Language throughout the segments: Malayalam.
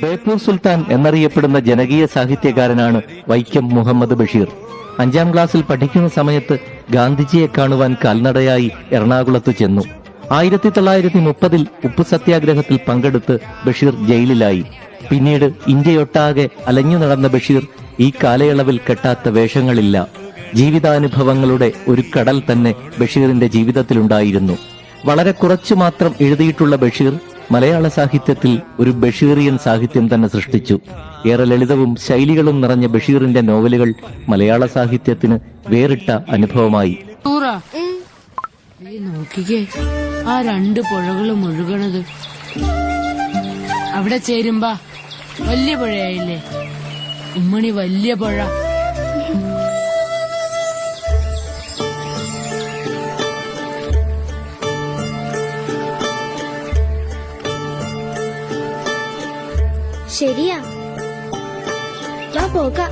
ബേപ്പൂർ സുൽത്താൻ എന്നറിയപ്പെടുന്ന ജനകീയ സാഹിത്യകാരനാണ് വൈക്കം മുഹമ്മദ് ബഷീർ. 5ാം ക്ലാസ്സിൽ പഠിക്കുന്ന സമയത്ത് ഗാന്ധിജിയെ കാണുവാൻ കാൽനടയായി എറണാകുളത്ത് ചെന്നു. 1930 ഉപ്പു സത്യാഗ്രഹത്തിൽ പങ്കെടുത്ത് ബഷീർ ജയിലിലായി. പിന്നീട് ഇന്ത്യയൊട്ടാകെ അലഞ്ഞു നടന്ന ബഷീർ ഈ കാലയളവിൽ കെട്ടാത്ത വേഷങ്ങളില്ല. ജീവിതാനുഭവങ്ങളുടെ ഒരു കടൽ തന്നെ ബഷീറിന്റെ ജീവിതത്തിലുണ്ടായിരുന്നു. വളരെ കുറച്ചു മാത്രം എഴുതിയിട്ടുള്ള ബഷീർ മലയാള സാഹിത്യത്തിൽ ഒരു ബഷീറിയൻ സാഹിത്യം തന്നെ സൃഷ്ടിച്ചു. ഏറെ ലളിതവും ശൈലികളും നിറഞ്ഞ ബഷീറിന്റെ നോവലുകൾ മലയാള സാഹിത്യത്തിന് വേറിട്ട അനുഭവമായി. നോക്കിക്കേ, ആ 2 പുഴകളും ഒഴുകണത്. അവിടെ ചേരുമ്പോ വലിയ പുഴയായില്ലേ ഉമ്മണി, വലിയ പുഴ. ശരിയാ, പോകാം.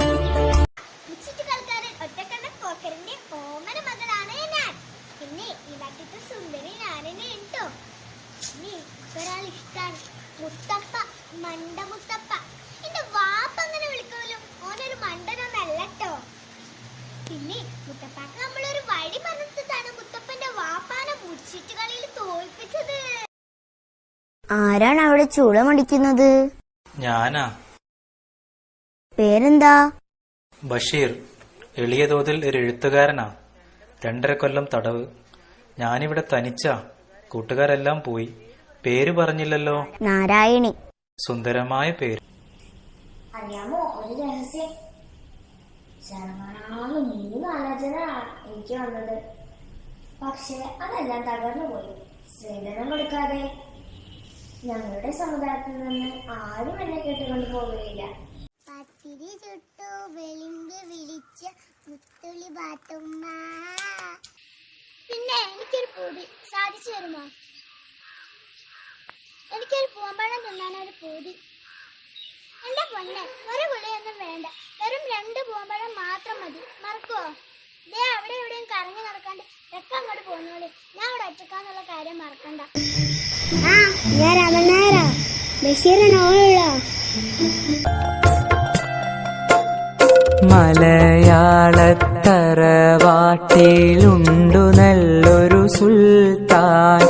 മുത്തപ്പ, മണ്ടമുത്തപ്പ. എന്റെ വാപ്പ അങ്ങനെ വിളിക്കുമല്ലോ, ഓനൊരു മണ്ടനൊന്നല്ലോ. പിന്നെ മുത്തപ്പാക്ക് നമ്മളൊരു വഴി പറഞ്ഞിട്ടാണ് മുത്തപ്പന്റെ വാപ്പാനെ മുച്ചിട്ട് കളിയിൽ തോൽപ്പിച്ചത്. ആരാണ് അവിടെ ചൂളമടിക്കുന്നത്? ഞാനാ. പേരെന്താ? ബഷീർ. എളിയ തോതിൽ ഒരു എഴുത്തുകാരനാ. 2.5 കൊല്ലം തടവ്. ഞാനിവിടെ തനിച്ചാ, കൂട്ടുകാരെല്ലാം പോയി. പേര് പറഞ്ഞില്ലല്ലോ. നാരായണി. സുന്ദരമായ പേര്. അറിയാമോ ഒരു രഹസ്യം? 3 ആലോചന എനിക്ക് വന്നത്, പക്ഷെ അതെല്ലാം തകർന്നു പോയി. സ്ത്രീധനം കൊടുക്കാതെ ഞങ്ങളുടെ സമുദായത്തിൽ നിന്ന് ആരും എന്നെ കേട്ടുകൊണ്ട് പോവുകയില്ല. പത്തിരി ചുട്ടു വെളിമ്പ് വിളിച്ച മുത്തുള്ളി പാത്തുമ്മ. പിന്നെ എനിക്കൊരു പൂതി, സാധിച്ചു തരുമോ? എനിക്കൊരു പൂമ്പഴം തിന്നാനൊരു പൂതി. എന്റെ പൊന്നെ, ഒരു ഗുളിയൊന്നും വേണ്ട, വെറും 2 പൂമ്പഴം മാത്രം മതി. മറക്കുവോ? ദേ അവിടെ എവിടെയും കറങ്ങി നടക്കാണ്ട് രക്കം അങ്ങോട്ട് പോന്നോളി. ഞാൻ അവിടെ ഒറ്റക്കാന്നുള്ള കാര്യം മറക്കണ്ട. ഞാൻ രാമനായരാ, ബഷീറിനോടുള്ള മലയാളത്തറവാട്ടിലുണ്ടു നല്ലൊരു സുൽത്താൻ.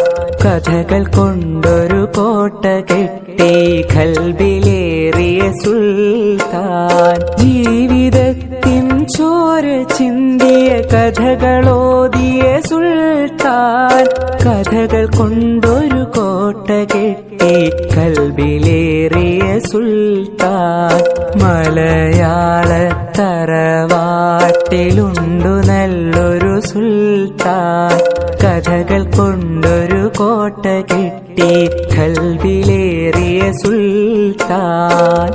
കഥകൾ കൊണ്ടൊരു കോട്ട കെട്ടി ഖൽബിലേറിയ സുൽത്താൻ. ജീവിതത്തിൻ ചോര ചിന്തിയ കഥകളോതിയ സുൽത്താൻ. കഥകൾ കൊണ്ടൊരു കോട്ട കെട്ടി ഖൽബിലേറിയ സുൽത്താൻ. മലയാളത്തറവാട്ടിലുണ്ടു നല്ലൊരു സുൽത്താൻ. കഥകൾ കൊണ്ടൊരു കോട്ട കെട്ടി ഖൽബിലേറിയ സുൽത്താൻ.